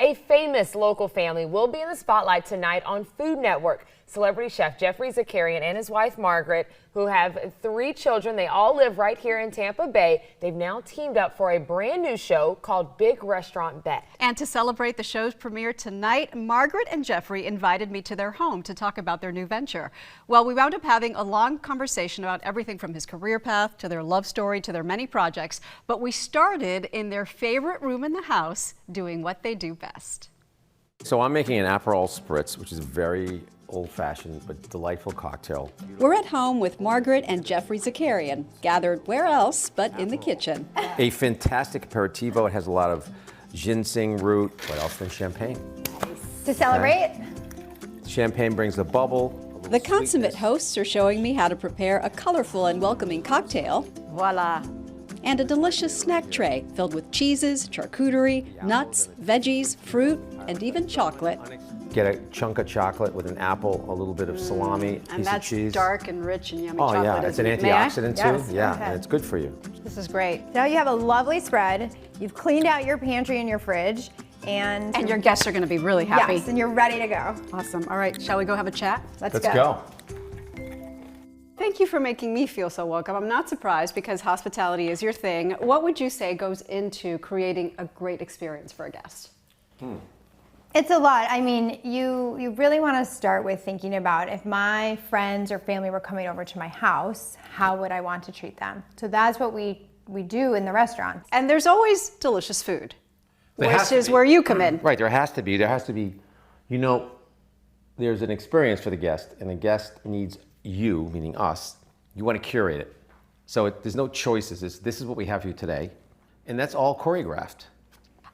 A famous local family will be in the spotlight tonight on Food Network. Celebrity chef Jeffrey Zakarian and his wife Margaret, who have 3 children, they all live right here in Tampa Bay. They've now teamed up for a brand new show called Big Restaurant Bet. And to celebrate the show's premiere tonight, Margaret and Jeffrey invited me to their home to talk about their new venture. Well, we wound up having a long conversation about everything from his career path to their love story to their many projects, but we started in their favorite room in the house doing what they do best. So I'm making an Aperol Spritz, which is a very old-fashioned but delightful cocktail. We're at home with Margaret and Jeffrey Zakarian, gathered where else but in the kitchen. A fantastic aperitivo. It has a lot of ginseng root. What else than champagne? To celebrate? Okay. Champagne brings the bubble. The consummate hosts are showing me how to prepare a colorful and welcoming cocktail. Voila! And a delicious snack tray filled with cheeses, charcuterie, nuts, veggies, fruit, and even chocolate. Get a chunk of chocolate with an apple, a little bit of salami, piece of cheese. And that's dark and rich and yummy chocolate. chocolate. Oh yeah, it's an antioxidant too. Yes. Yeah, Okay. and it's good for you. This is great. Now you have a lovely spread. You've cleaned out your pantry and your fridge. And your guests are going to be really happy. Yes, and you're ready to go. Awesome. All right, shall we go have a chat? Let's go. Thank you for making me feel so welcome. I'm not surprised because hospitality is your thing. What would you say goes into creating a great experience for a guest? It's a lot. I mean, you really want to start with thinking about if my friends or family were coming over to my house, how would I want to treat them? So that's what we do in the restaurant. And there's always delicious food, which is where you come in. Right, there has to be, you know, there's an experience for the guest, and the guest needs you, meaning us. You want to curate it. So there's no choices. This is what we have for you today. And that's all choreographed.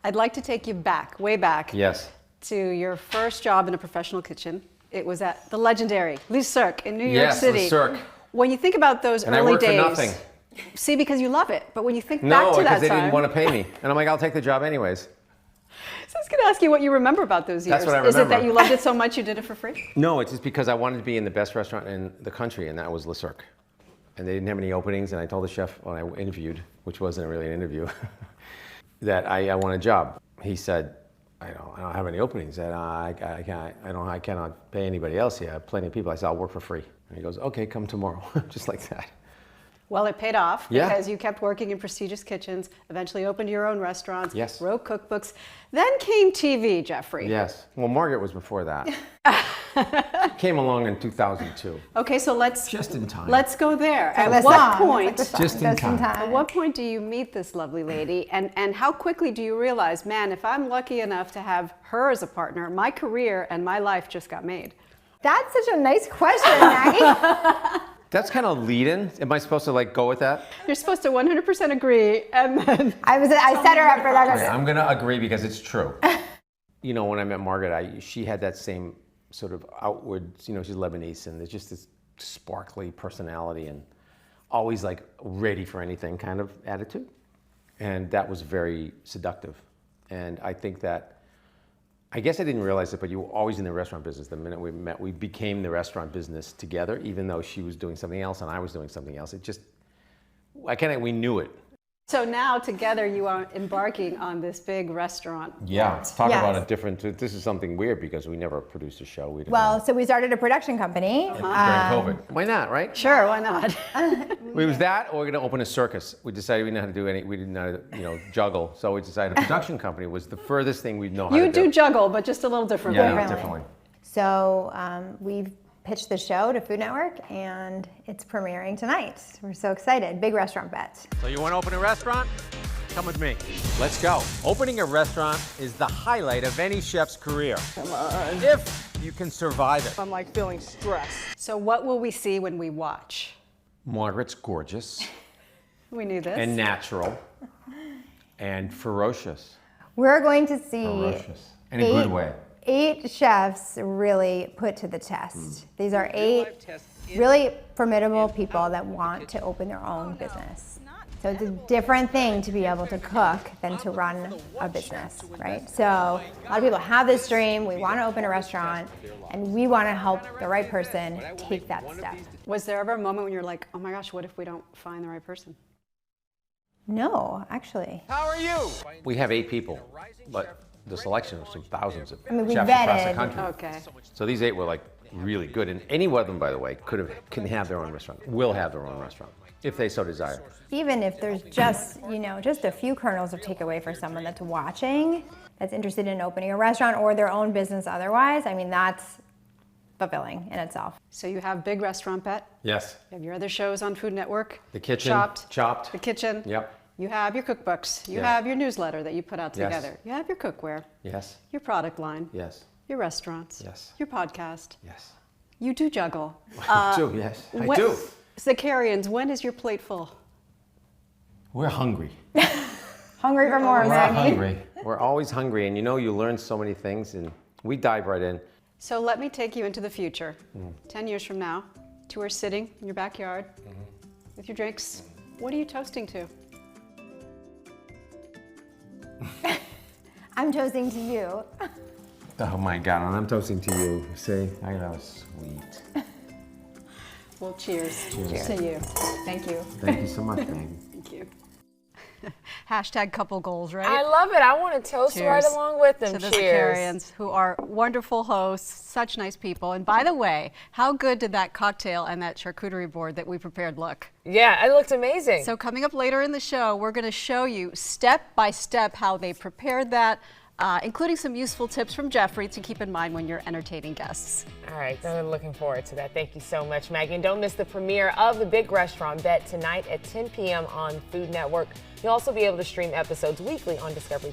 I'd like to take you back, way back. Yes. To your first job in a professional kitchen. It was at the legendary Le Cirque in New York City. Yes, Le Cirque. When you think about those And early I worked days. for nothing. See, because you love it. But when you think back No, to that because they time. didn't want to pay me. And I'm like, I'll take the job anyways. So I was going to ask you what you remember about those years. That's what I Is it remember. that you loved it so much you did it for free? No, it's just because I wanted to be in the best restaurant in the country, and that was Le Cirque. And they didn't have any openings, and I told the chef when I interviewed, which wasn't really an interview, that I want a job. He said, I don't have any openings, and I cannot pay anybody else here. I have plenty of people. I said, I'll work for free. And he goes, okay, come tomorrow, just like that. Well, it paid off Yeah. because you kept working in prestigious kitchens, eventually opened your own restaurants, Yes. wrote cookbooks. Then came TV, Jeffrey. Yes. Well, Margaret was before that. Came along in 2002. Okay, so let's Just in time. Let's go there. Like At the what song. point? It's like the song. Just in time. At what point do you meet this lovely lady, and how quickly do you realize, man, if I'm lucky enough to have her as a partner, my career and my life just got made? That's such a nice question, Maggie. That's kind of lead-in. Am I supposed to go with that? You're supposed to 100% agree, and then I set her up for that. Okay, I'm going to agree because it's true. You know, when I met Margaret, she had that same sort of outward, she's Lebanese, and there's just this sparkly personality and always ready for anything kind of attitude. And that was very seductive. And I think that, I guess I didn't realize it, but you were always in the restaurant business. The minute we met, we became the restaurant business together, even though she was doing something else and I was doing something else. It just, we knew it. so now together you are embarking on this big restaurant. Yeah, talk Yes. about a different, this is something weird because we never produced a show. We didn't Well, so we started a production company. during COVID. Why not, right? Sure, why not? It was that, or we're going to open a circus. We decided we didn't know how to do we didn't know how to, juggle. So we decided a production company was the furthest thing we'd know how You to do juggle, but just a little differently. Yeah, differently. So we've pitched the show to Food Network, and it's premiering tonight. We're so excited. Big restaurant bet. So you want to open a restaurant? Come with me. Let's go. Opening a restaurant is the highlight of any chef's career. Come on. If you can survive it. I'm feeling stressed. So what will we see when we watch? Margaret's gorgeous We knew this. and natural and ferocious. We're going to see Ferocious. In a good way. 8 chefs really put to the test. These are 8 really formidable people that want to open their own business. So it's a different thing to be able to cook than to run a business, right? So a lot of people have this dream, we want to open a restaurant, and we want to help the right person take that step. Was there ever a moment when you're like, oh my gosh, what if we don't find the right person? No, actually. How are you? We have 8 people, but the selection of some thousands of mean, we chefs across the vetted. country. Okay. So these 8 were like really good, and any one of them, by the way, can have their own restaurant, will have their own restaurant, if they so desire. Even if there's just, just a few kernels of takeaway for someone that's watching, that's interested in opening a restaurant or their own business otherwise, I mean, that's fulfilling in itself. So you have Big Restaurant Bet. Yes. You have your other shows on Food Network. The Kitchen. Chopped. The Kitchen. Yep. You have your cookbooks. You Yeah. have your newsletter that you put out Yes. together. You have your cookware. Yes. Your product line. Yes. Your restaurants. Yes. Your podcast. Yes. You do juggle. I do, yes. I When- do. Zakarians, when is your plate full? We're hungry. Hungry for more, We're Maggie. hungry. We're always hungry, and you learn so many things, and we dive right in. So let me take you into the future. 10 years from now, 2 are sitting in your backyard with your drinks. What are you toasting to? I'm toasting to you. Oh my God, and I'm toasting to you. See, I know, sweet. Well, cheers. Cheers. To you. Thank you. Thank you so much, Maggie. Thank you. Hashtag couple goals, right? I love it. I want to toast right Cheers along with them. to the Cheers. Zakarians, who are wonderful hosts, such nice people. And by the way, how good did that cocktail and that charcuterie board that we prepared look? Yeah, it looked amazing. So coming up later in the show, we're going to show you step by step how they prepared that, including some useful tips from Jeffrey to keep in mind when you're entertaining guests. All right, I'm looking forward to that. Thank you so much, Maggie. And don't miss the premiere of The Big Restaurant Bet tonight at 10 p.m. on Food Network. You'll also be able to stream episodes weekly on Discovery+.